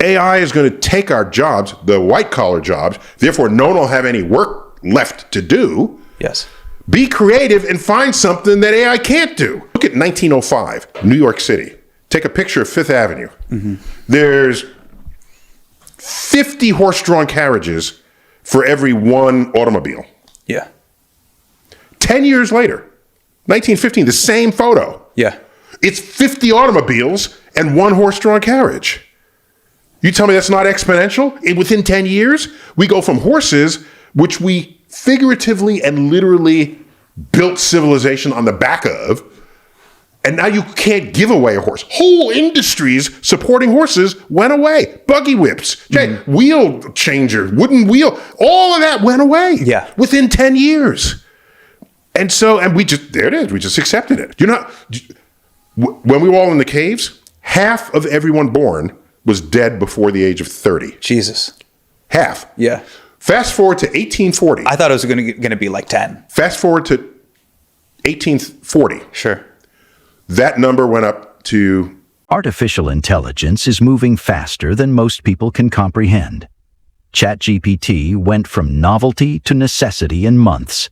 AI is going to take our jobs, the white-collar jobs, therefore no one will have any work left to do. Yes. Be creative and find something that AI can't do. Look at 1905, New York City. Take a picture of Fifth Avenue. There's 50 horse-drawn carriages for every one automobile. Yeah. 10 years later, 1915, the same photo. Yeah. It's 50 automobiles and one horse-drawn carriage. You tell me that's not exponential? Within 10 years, we go from horses, which we figuratively and literally built civilization on the back of, and now you can't give away a horse. Whole industries supporting horses went away. Buggy whips, wheel changers, wooden wheel, all of that went away. Yeah. Within 10 years. And we just, there it is, we just accepted it. When we were all in the caves, half of everyone born was dead before the age of 30. Jesus. Half. Yeah. Fast forward to 1840. I thought it was going to be like 10. Fast forward to 1840. Sure. That number went up to... Artificial intelligence is moving faster than most people can comprehend. ChatGPT went from novelty to necessity in months.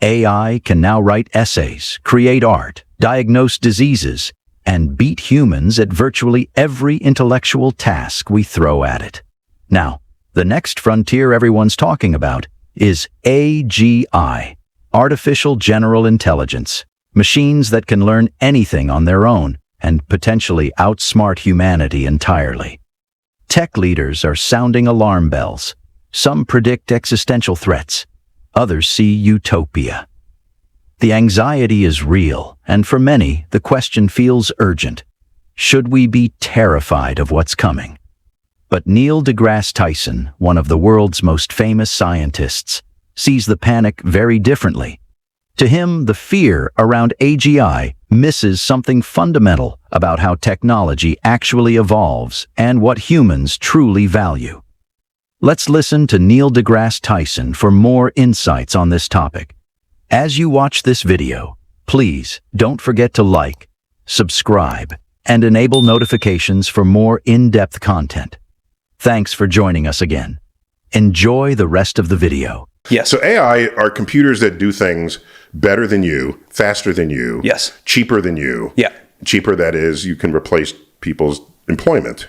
AI can now write essays, create art, diagnose diseases, and beat humans at virtually every intellectual task we throw at it. Now, the next frontier everyone's talking about is AGI, Artificial General Intelligence, machines that can learn anything on their own and potentially outsmart humanity entirely. Tech leaders are sounding alarm bells. Some predict existential threats. Others see utopia. The anxiety is real, and for many, the question feels urgent. Should we be terrified of what's coming? But Neil deGrasse Tyson, one of the world's most famous scientists, sees the panic very differently. To him, the fear around AGI misses something fundamental about how technology actually evolves and what humans truly value. Let's listen to Neil deGrasse Tyson for more insights on this topic. As you watch this video, please don't forget to like, subscribe, and enable notifications for more in-depth content. Thanks for joining us again. Enjoy the rest of the video. Yes. So AI are computers that do things better than you, faster than you, Yes. cheaper than you. Yeah. Cheaper, that is, you can replace people's employment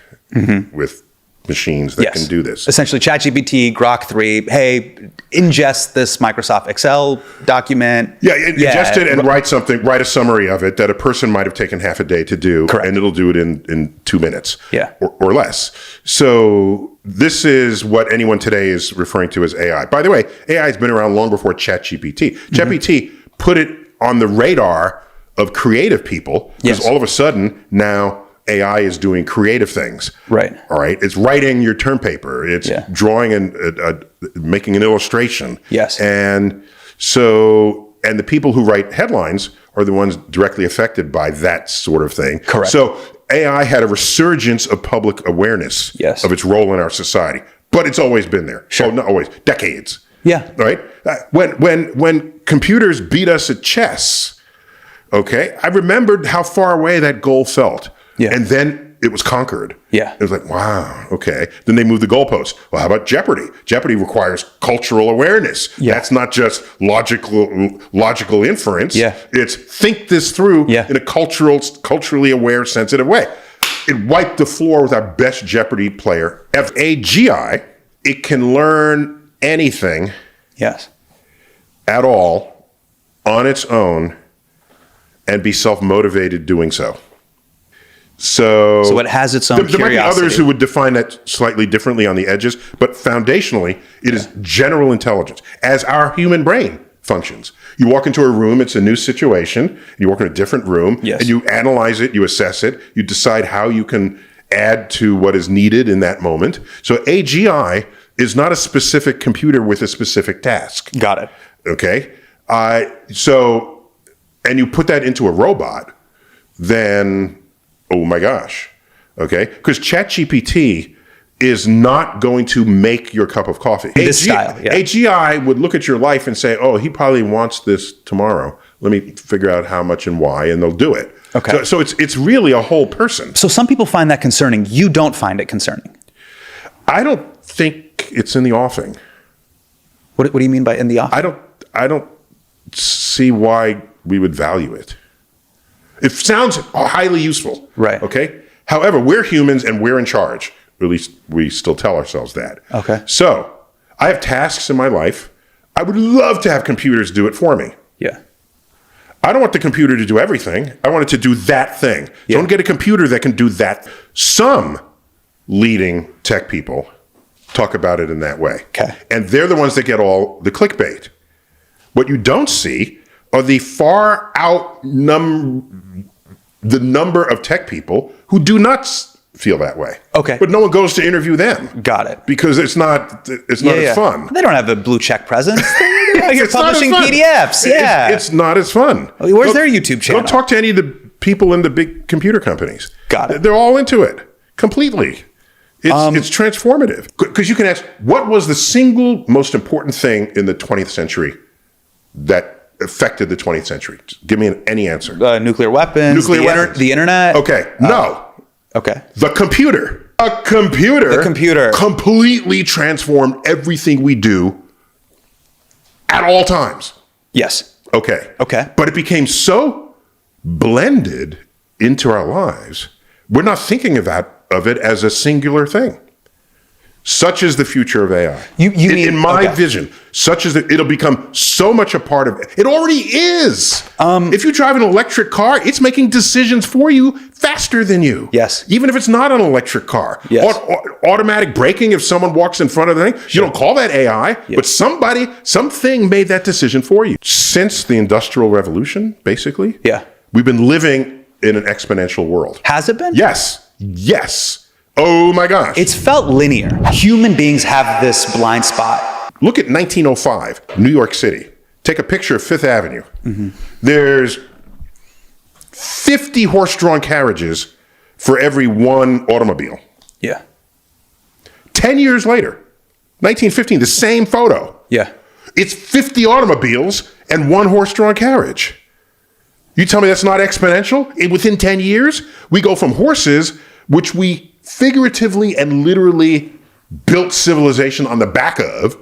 with machines that can do this. Essentially, ChatGPT, Grok 3, hey, ingest this Microsoft Excel document. Yeah, ingest it and write a summary of it that a person might have taken half a day to do. Correct. And it'll do it in 2 minutes. Yeah. Or less. So this is what anyone today is referring to as AI. By the way, AI has been around long before ChatGPT. ChatGPT put it on the radar of creative people because all of a sudden now AI is doing creative things. Right. All right. It's writing your term paper. It's drawing and making an illustration. Yes. And the people who write headlines are the ones directly affected by that sort of thing. Correct. So AI had a resurgence of public awareness of its role in our society, but it's always been there. Sure. Oh, not always, decades. Yeah. Right. When computers beat us at chess, okay, I remembered how far away that goal felt. Yeah. And then it was conquered. Yeah. It was like, wow, okay. Then they moved the goalposts. Well, how about Jeopardy? Jeopardy requires cultural awareness. Yeah. That's not just logical inference. Yeah. It's think this through in a culturally aware, sensitive way. It wiped the floor with our best Jeopardy player ever. AGI, it can learn anything at all on its own and be self-motivated doing so. So it has its own curiosity. There might be others who would define that slightly differently on the edges, but foundationally, it is general intelligence, as our human brain functions. You walk into a room, it's a new situation, you walk in a different room, and you analyze it, you assess it, you decide how you can add to what is needed in that moment. So AGI is not a specific computer with a specific task. Got it. Okay? And you put that into a robot, then... oh my gosh, okay? Because ChatGPT is not going to make your cup of coffee. AGI would look at your life and say, oh, he probably wants this tomorrow. Let me figure out how much and why, and they'll do it. Okay. So it's really a whole person. So some people find that concerning. You don't find it concerning. I don't think it's in the offing. What do you mean by in the offing? I don't see why we would value it. It sounds highly useful. Right. Okay. However, we're humans and we're in charge. At least we still tell ourselves that. Okay. So I have tasks in my life. I would love to have computers do it for me. Yeah. I don't want the computer to do everything. I want it to do that thing. Yeah. Don't get a computer that can do that. Some leading tech people talk about it in that way. Okay. And they're the ones that get all the clickbait. What you don't see are the far out the number of tech people who do not feel that way. Okay. But no one goes to interview them. Got it. Because it's not as fun. They don't have a blue check presence. They're out here It's not as publishing fun. PDFs. Yeah. It's not as fun. Where's their YouTube channel? Go talk to any of the people in the big computer companies. Got it. They're all into it completely. It's transformative. Because you can ask, what was the single most important thing in the 20th century that affected the 20th century? Give me any answer. Nuclear weapons. The internet. Okay. No. Okay. The computer. A computer. The computer. Completely transformed everything we do at all times. Yes. Okay. Okay. But it became so blended into our lives, we're not thinking of it as a singular thing. Such is the future of AI. You mean, in my okay. vision, such as it'll become so much a part of it. It already is. If you drive an electric car, it's making decisions for you faster than you. Yes. Even if it's not an electric car. Yes. Automatic braking, if someone walks in front of the thing, you don't call that AI, but something made that decision for you. Since the Industrial Revolution, basically, we've been living in an exponential world. Has it been? Yes. Yes. Oh my gosh. It's felt linear. Human beings have this blind spot. Look at 1905, New York City. Take a picture of Fifth Avenue. Mm-hmm. There's 50 horse-drawn carriages for every one automobile. Yeah. 10 years later, 1915, the same photo. Yeah. It's 50 automobiles and one horse-drawn carriage. You tell me that's not exponential? Within 10 years, we go from horses, which we figuratively and literally built civilization on the back of,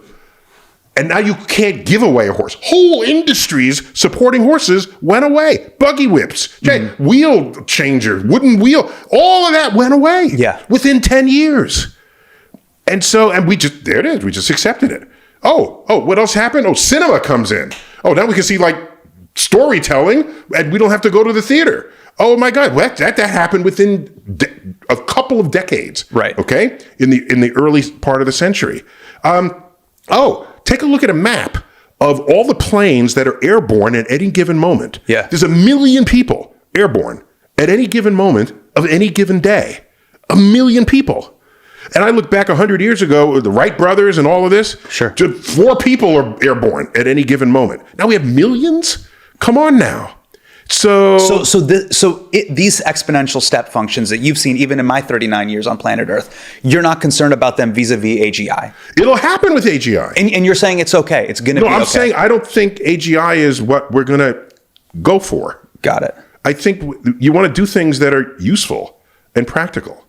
and now you can't give away a horse. Whole industries supporting horses went away. Buggy whips, wheel changer, wooden wheel, all of that went away. Yeah. Within 10 years. And we just accepted it. Oh, what else happened? Oh, cinema comes in. Oh, now we can see like storytelling and we don't have to go to the theater. Oh my God, that happened within a couple of decades. Right. Okay. In the early part of the century. Take a look at a map of all the planes that are airborne at any given moment. Yeah. There's 1 million people airborne at any given moment of any given day. 1 million people. And I look back 100 years ago, the Wright brothers and all of this. Sure. Just 4 people are airborne at any given moment. Now we have millions? Come on now. So these exponential step functions that you've seen even in my 39 years on planet Earth, you're not concerned about them vis-a-vis AGI. It'll happen with AGI. And you're saying it's okay. It's going to be okay. No, I'm saying I don't think AGI is what we're going to go for. Got it. I think you want to do things that are useful and practical.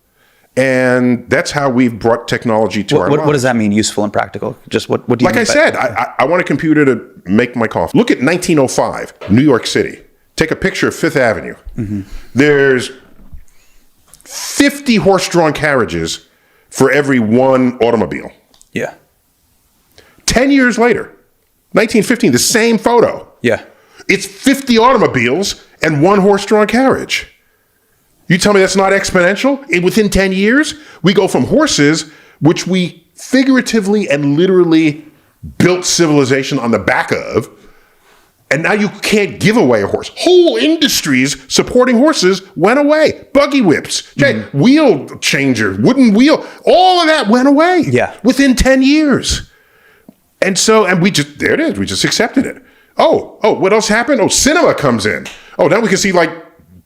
And that's how we've brought technology to our lives. What does that mean, useful and practical? Just what do you mean? Like I said, I want a computer to make my coffee. Look at 1905, New York City. Take a picture of Fifth Avenue. Mm-hmm. There's 50 horse-drawn carriages for every one automobile. Yeah. 10 years later, 1915, the same photo. Yeah. It's 50 automobiles and one horse-drawn carriage. You tell me that's not exponential? Within 10 years, we go from horses, which we figuratively and literally built civilization on the back of, and now you can't give away a horse. Whole industries supporting horses went away. Buggy whips, wheel changer, wooden wheel, all of that went away. Yeah. Within 10 years. And we just accepted it. Oh, what else happened? Oh, cinema comes in. Oh, now we can see like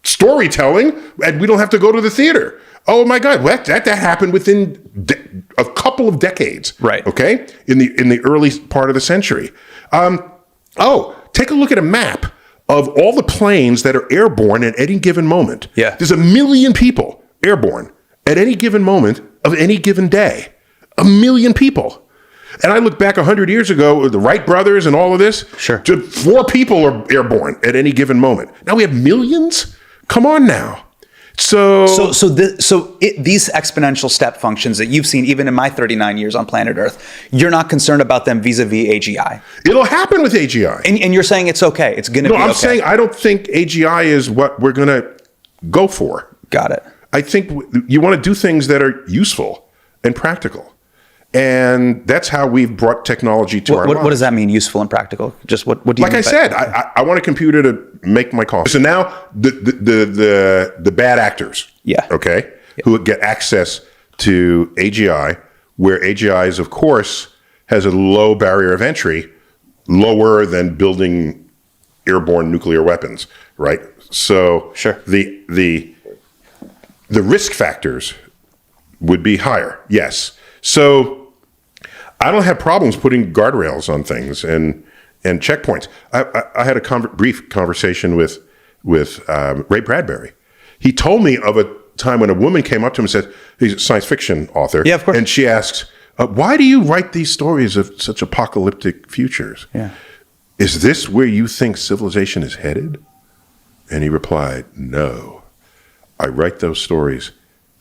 storytelling and we don't have to go to the theater. Oh my God, that happened within a couple of decades. Right. Okay. In the early part of the century. Take a look at a map of all the planes that are airborne at any given moment. Yeah. There's 1 million people airborne at any given moment of any given day. 1 million people. And I look back 100 years ago, the Wright brothers and all of this. Sure. 4 people are airborne at any given moment. Now we have millions? Come on now. So these exponential step functions that you've seen even in my 39 years on planet Earth, you're not concerned about them vis-a-vis AGI. It'll happen with AGI. And you're saying it's okay. It's going to be okay. No, I'm saying I don't think AGI is what we're going to go for. Got it. I think you want to do things that are useful and practical. And that's how we've brought technology to our lives. What does that mean, useful and practical? Just what do you mean? Like I said, I want a computer to make my call. So now the bad actors, okay, who get access to AGI, where AGI is, of course, has a low barrier of entry, lower than building airborne nuclear weapons, right? So sure. The risk factors would be higher, yes. So I don't have problems putting guardrails on things and checkpoints. I had a brief conversation with Ray Bradbury. He told me of a time when a woman came up to him and said, he's a science fiction author. Yeah, of course. And she asks, why do you write these stories of such apocalyptic futures? Yeah. Is this where you think civilization is headed? And he replied, no. I write those stories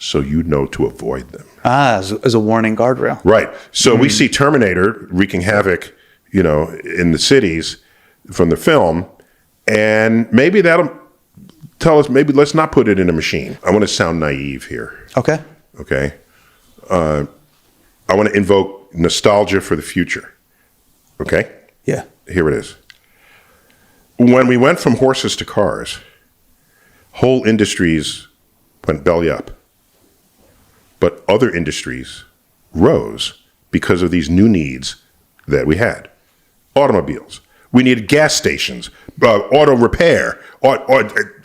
so you know to avoid them. As a warning guardrail. Right. So we see Terminator wreaking havoc, in the cities from the film, and maybe that'll tell us, maybe let's not put it in a machine. I want to sound naive here. Okay. Okay. I want to invoke nostalgia for the future. Okay? Yeah. Here it is. When we went from horses to cars, whole industries went belly up. But other industries rose because of these new needs that we had. Automobiles. We needed gas stations, auto repair,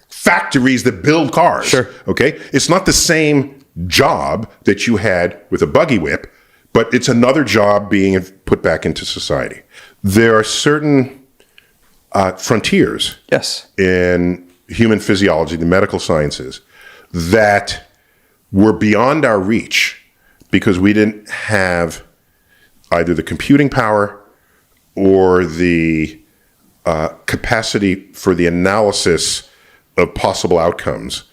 factories that build cars. Sure. Okay? It's not the same job that you had with a buggy whip, but it's another job being put back into society. There are certain frontiers in human physiology, the medical sciences, that were beyond our reach because we didn't have either the computing power or the capacity for the analysis of possible outcomes,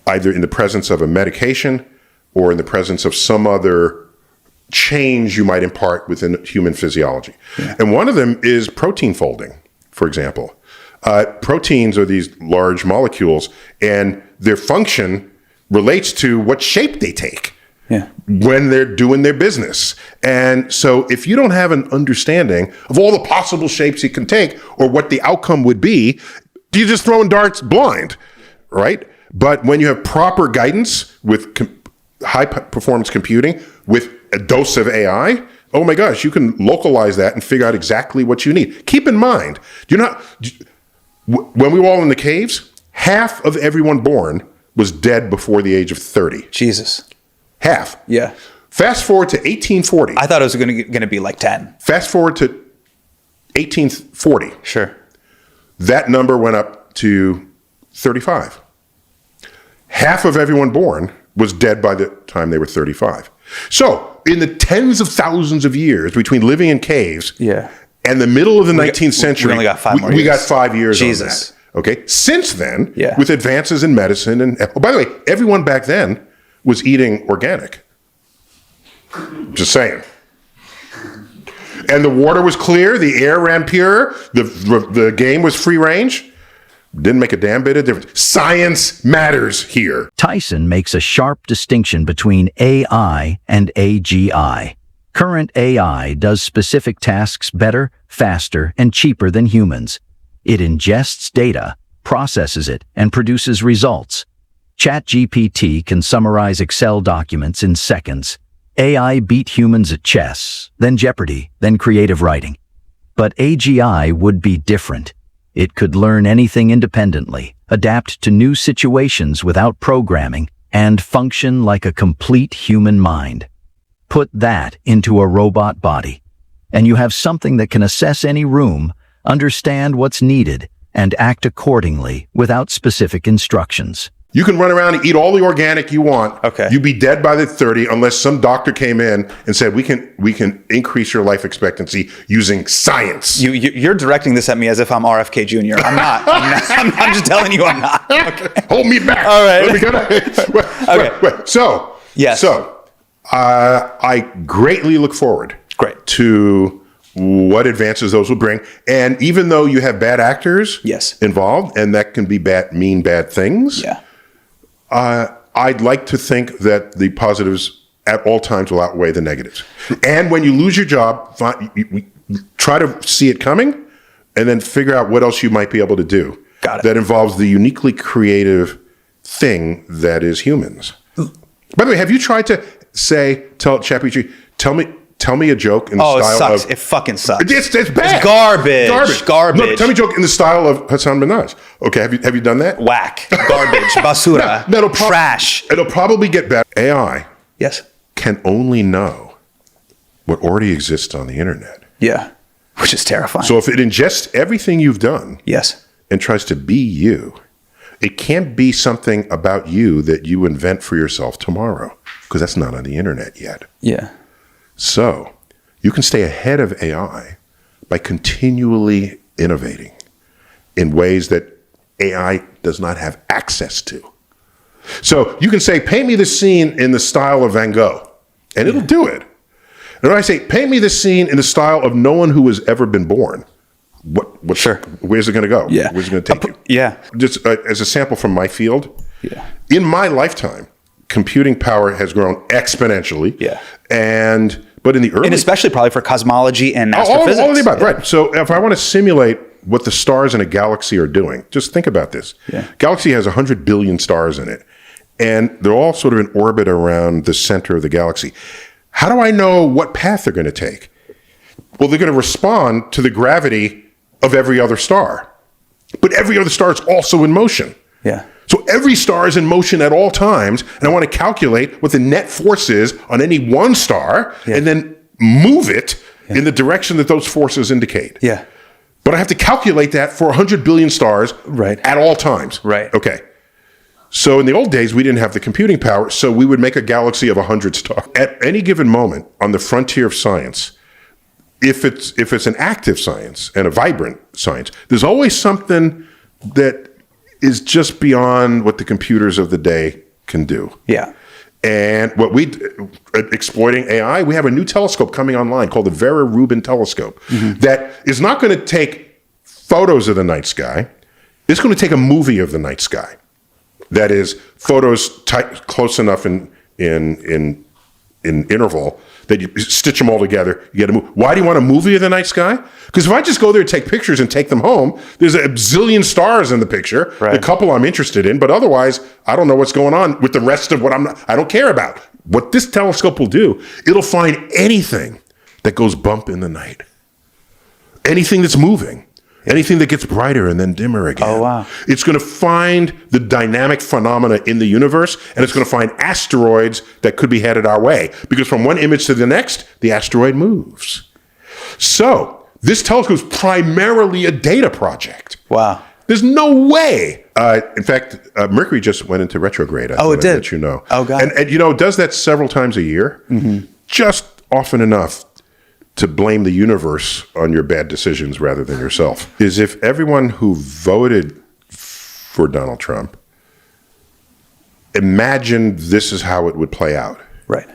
either in the presence of a medication or in the presence of some other change you might impart within human physiology. Yeah. And one of them is protein folding, for example. Proteins are these large molecules, and their function relates to what shape they take when they're doing their business. And so if you don't have an understanding of all the possible shapes it can take or what the outcome would be, you're just throwing darts blind, right? But when you have proper guidance with high performance computing, with a dose of AI, oh my gosh, you can localize that and figure out exactly what you need. Keep in mind, when we were all in the caves, half of everyone born was dead before the age of 30. Jesus. Half. Yeah. Fast forward to 1840. I thought it was going to be like 10. Fast forward to 1840. Sure. That number went up to 35. Half of everyone born was dead by the time they were 35. So in the tens of thousands of years between living in caves and the middle of the 19th century, we only got 5 more years. We got 5 years Jesus. on that. Okay. Since then, with advances in medicine and by the way, everyone back then was eating organic. Just saying. And the water was clear, the air ran pure, the game was free range. Didn't make a damn bit of difference. Science matters here. Tyson makes a sharp distinction between AI and AGI. Current AI does specific tasks better, faster, and cheaper than humans. It ingests data, processes it, and produces results. ChatGPT can summarize Excel documents in seconds. AI beat humans at chess, then Jeopardy, then creative writing. But AGI would be different. It could learn anything independently, adapt to new situations without programming, and function like a complete human mind. Put that into a robot body, and you have something that can assess any room, understand what's needed, and act accordingly without specific instructions. You can run around and eat all the organic you want. Okay. You'd be dead by the 30 unless some doctor came in and said, we can increase your life expectancy using science. You're directing this at me as if I'm RFK Jr. I'm not. I'm just telling you I'm not. Okay. Hold me back. All right. Wait. So, yes. I greatly look forward to what advances those will bring. And even though you have bad actors involved, and that can be mean bad things, I'd like to think that the positives at all times will outweigh the negatives. And when you lose your job, try to see it coming and then figure out what else you might be able to do that involves the uniquely creative thing that is humans. By the way, have you tried to tell ChatGPT, tell me a joke in the style it sucks. of... It fucking sucks. It's bad. It's garbage. Look, tell me a joke in the style of Hassan Minhaj. Okay, have you done that? Whack. Garbage. Basura. Trash. It'll probably get better. AI can only know what already exists on the internet. Yeah, which is terrifying. So if it ingests everything you've done and tries to be you, it can't be something about you that you invent for yourself tomorrow, because that's not on the internet yet. Yeah. So you can stay ahead of AI by continually innovating in ways that AI does not have access to. So you can say, paint me the scene in the style of Van Gogh, and it'll do it. And when I say, paint me the scene in the style of no one who has ever been born, where's it going to go? Yeah. Where's it going to take you? Yeah. Just as a sample from my field, in my lifetime, computing power has grown exponentially. Yeah. But in the early... And especially probably for cosmology and astrophysics. All of the above, right. So if I want to simulate what the stars in a galaxy are doing, just think about this. Galaxy has 100 billion stars in it, and they're all sort of in orbit around the center of the galaxy. How do I know what path they're going to take? Well, they're going to respond to the gravity of every other star. But every other star is also in motion. Yeah. So every star is in motion at all times, and I want to calculate what the net force is on any one star, and then move it in the direction that those forces indicate. Yeah. But I have to calculate that for 100 billion stars at all times. Right. Okay. So in the old days, we didn't have the computing power, so we would make a galaxy of 100 stars. At any given moment on the frontier of science, if it's an active science and a vibrant science, there's always something that is just beyond what the computers of the day can do. Yeah. And exploiting AI, we have a new telescope coming online called the Vera Rubin telescope that is not going to take photos of the night sky. It's going to take a movie of the night sky. That is, photos close enough in interval that you stitch them all together, you get a movie. Why do you want a movie of the night sky? Because if I just go there and take pictures and take them home, there's a zillion stars in the picture, the couple I'm interested in, but otherwise, I don't know what's going on with the rest of what I don't care about. What this telescope will do, it'll find anything that goes bump in the night. Anything that's moving. Anything that gets brighter and then dimmer again. Oh, wow. It's going to find the dynamic phenomena in the universe, and it's going to find asteroids that could be headed our way. Because from one image to the next, the asteroid moves. So this telescope is primarily a data project. Wow. There's no way. In fact, Mercury just went into retrograde. It did? Let you know. Oh, God. And it does that several times a year, just often enough to blame the universe on your bad decisions rather than yourself. Is if everyone who voted for Donald Trump imagined this is how it would play out. Right.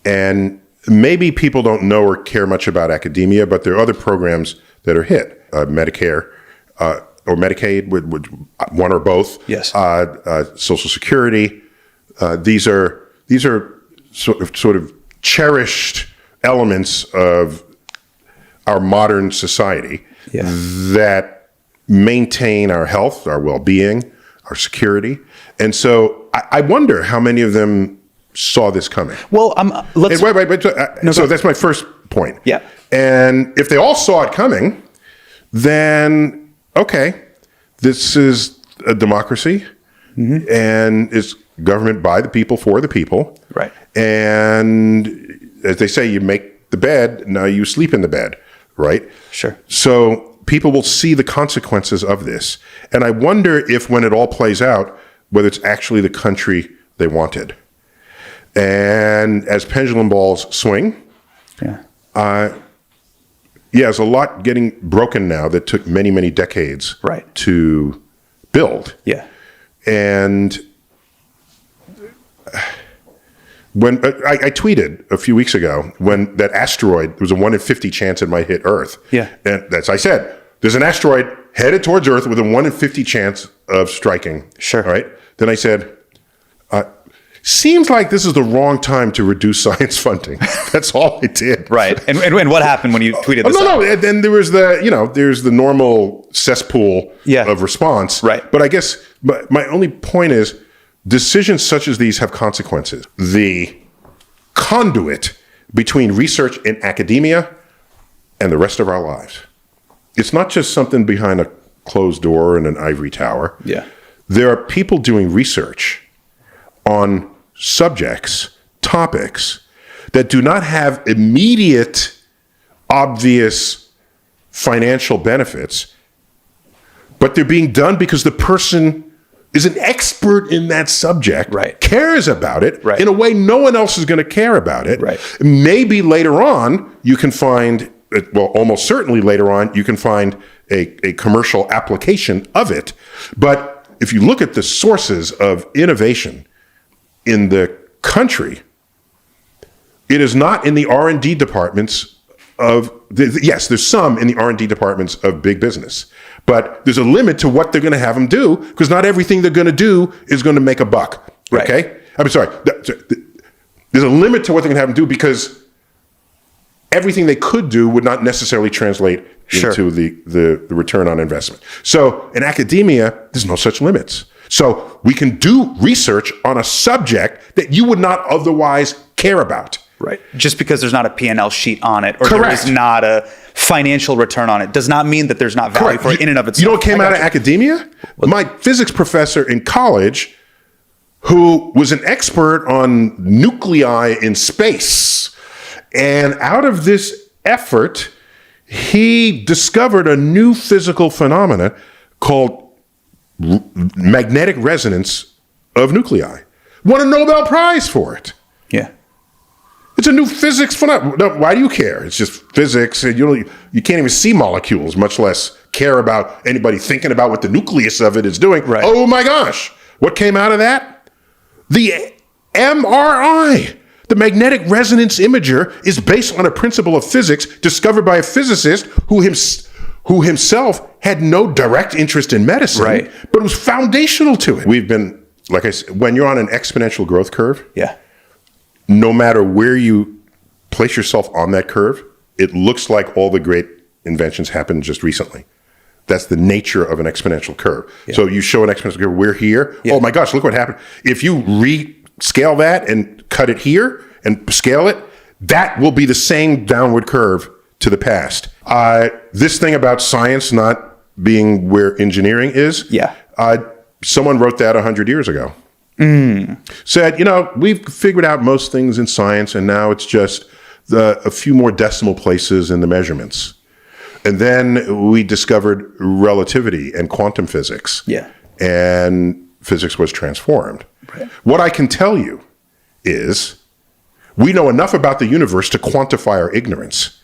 And maybe people don't know or care much about academia, but there are other programs that are hit. Medicare or Medicaid, one or both. Yes. Social Security. These are sort of cherished elements of our modern society that maintain our health, our well-being, our security. And so I wonder how many of them saw this coming. Well, let's... So that's my first point. Yeah. And if they all saw it coming, then, okay, this is a democracy, and it's government by the people, for the people. Right. And as they say, you make the bed, now you sleep in the bed, right? Sure. So people will see the consequences of this. And I wonder if when it all plays out, whether it's actually the country they wanted. And as pendulum balls swing, there's a lot getting broken now that took many, many decades to build. Yeah. And when I tweeted a few weeks ago when that asteroid, there was a 1 in 50 chance it might hit Earth. Yeah. And that's, I said, there's an asteroid headed towards Earth with a 1 in 50 chance of striking. Sure. Right? Then I said, seems like this is the wrong time to reduce science funding. That's all I did. Right. And what happened when you tweeted this? No. And then there was there's the normal cesspool of response. Right. But I guess my only point is decisions such as these have consequences. The conduit between research and academia and the rest of our lives. It's not just something behind a closed door in an ivory tower. Yeah. There are people doing research on subjects, topics that do not have immediate, obvious financial benefits, but they're being done because the person is an expert in that subject, cares about it in a way no one else is going to care about it. Maybe later on you can find, well, almost certainly later on you can find a commercial application of it. But if you look at the sources of innovation in the country, it is not in the R&D departments of, yes, there's some in the R&D departments of big business, but there's a limit to what they're going to have them do because not everything they're going to do is going to make a buck. Okay? I'm sorry. There's a limit to what they're going to have them do because everything they could do would not necessarily translate into the return on investment. So in academia, there's no such limits. So we can do research on a subject that you would not otherwise care about. Right. Just because there's not a P&L sheet on it or there is not a financial return on it does not mean that there's not value for it in and of itself. You know what came out of academia? My physics professor in college, who was an expert on nuclei in space. And out of this effort, he discovered a new physical phenomena called magnetic resonance of nuclei. Won a Nobel Prize for it. Yeah. It's a new physics phenomenon. No, why do you care? It's just physics. And you can't even see molecules, much less care about anybody thinking about what the nucleus of it is doing. Right. Oh my gosh. What came out of that? The MRI. The magnetic resonance imager is based on a principle of physics discovered by a physicist who himself had no direct interest in medicine, but it was foundational to it. We've been, like I said, when you're on an exponential growth curve, no matter where you place yourself on that curve, it looks like all the great inventions happened just recently. That's the nature of an exponential curve. So you show an exponential curve, we're here. Oh my gosh, look what happened. If you rescale that and cut it here and scale it, that will be the same downward curve to the past. This thing about science not being where engineering is, someone wrote that 100 years ago. Said, we've figured out most things in science and now it's just a few more decimal places in the measurements. And then we discovered relativity and quantum physics. And physics was transformed. What I can tell you is we know enough about the universe to quantify our ignorance.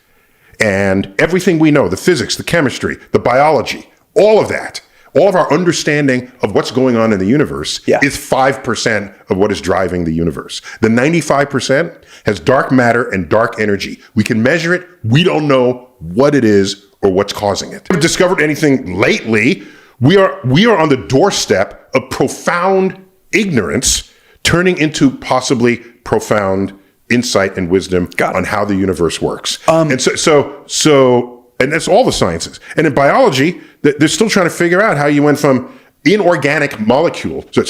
And everything we know, the physics, the chemistry, the biology, all of that, all of our understanding of what's going on in the universe is 5% of what is driving the universe. The 95% has dark matter and dark energy. We can measure it. We don't know what it is or what's causing it. We haven't discovered anything lately. We are on the doorstep of profound ignorance turning into possibly profound insight and wisdom on how the universe works. And and that's all the sciences. And in biology, they're still trying to figure out how you went from organic molecules to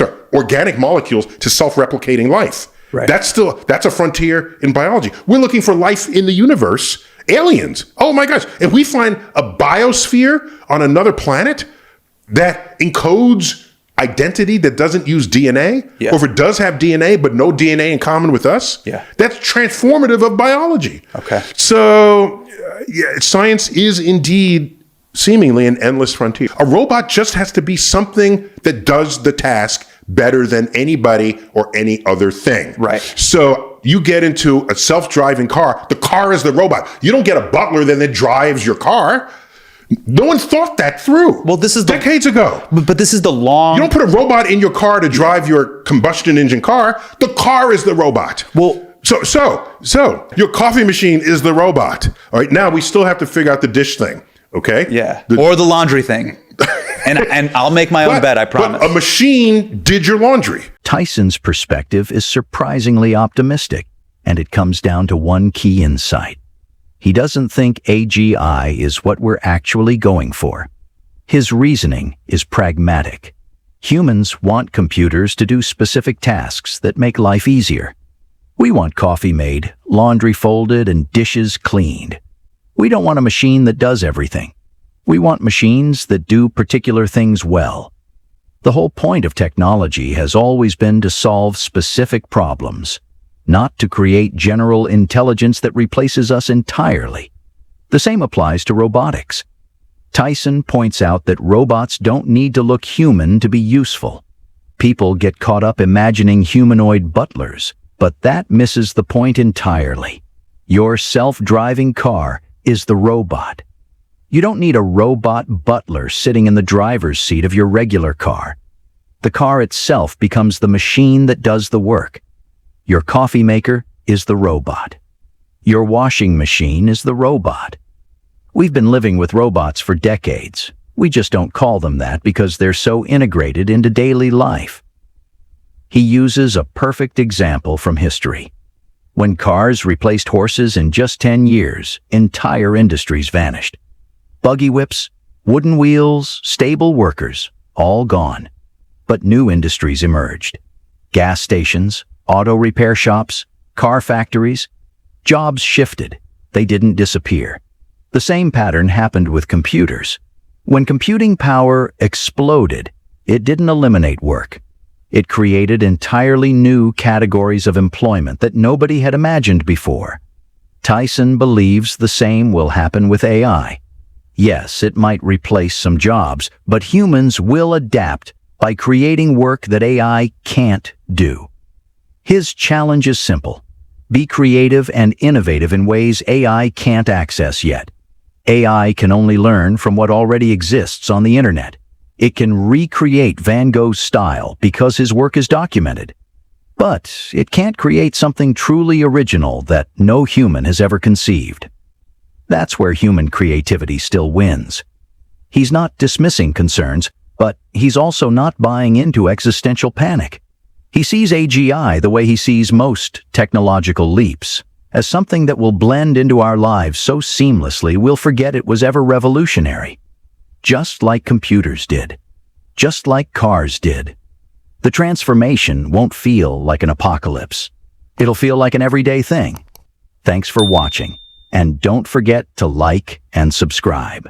self-replicating life. That's a frontier in biology. We're looking for life in the universe, aliens. Oh my gosh. If we find a biosphere on another planet that encodes identity that doesn't use DNA, or if it does have DNA but no DNA in common with us, that's transformative of biology. So science is indeed seemingly an endless frontier. A robot just has to be something that does the task better than anybody or any other thing. Right. So you get into a self-driving car, the car is the robot. You don't get a butler that drives your car. No one thought that through. Well, this is decades ago. But this is the long. You don't put a robot in your car to drive your combustion engine car. The car is the robot. Well, so your coffee machine is the robot. All right. Now we still have to figure out the dish thing. Okay. Yeah. Or the laundry thing. and I'll make my own bed. I promise. But a machine did your laundry. Tyson's perspective is surprisingly optimistic, and it comes down to one key insight. He doesn't think AGI is what we're actually going for. His reasoning is pragmatic. Humans want computers to do specific tasks that make life easier. We want coffee made, laundry folded, and dishes cleaned. We don't want a machine that does everything. We want machines that do particular things well. The whole point of technology has always been to solve specific problems, not to create general intelligence that replaces us entirely. The same applies to robotics. Tyson points out that robots don't need to look human to be useful. People get caught up imagining humanoid butlers, but that misses the point entirely. Your self-driving car is the robot. You don't need a robot butler sitting in the driver's seat of your regular car. The car itself becomes the machine that does the work. Your coffee maker is the robot. Your washing machine is the robot. We've been living with robots for decades. We just don't call them that because they're so integrated into daily life. He uses a perfect example from history. When cars replaced horses in just 10 years, entire industries vanished. Buggy whips, wooden wheels, stable workers, all gone. But new industries emerged. Gas stations, auto repair shops, car factories. Jobs shifted. They didn't disappear. The same pattern happened with computers. When computing power exploded, it didn't eliminate work. It created entirely new categories of employment that nobody had imagined before. Tyson believes the same will happen with AI. Yes, it might replace some jobs, but humans will adapt by creating work that AI can't do. His challenge is simple. Be creative and innovative in ways AI can't access yet. AI can only learn from what already exists on the internet. It can recreate Van Gogh's style because his work is documented. But it can't create something truly original that no human has ever conceived. That's where human creativity still wins. He's not dismissing concerns, but he's also not buying into existential panic. He sees AGI the way he sees most technological leaps, as something that will blend into our lives so seamlessly we'll forget it was ever revolutionary. Just like computers did. Just like cars did. The transformation won't feel like an apocalypse. It'll feel like an everyday thing. Thanks for watching, and don't forget to like and subscribe.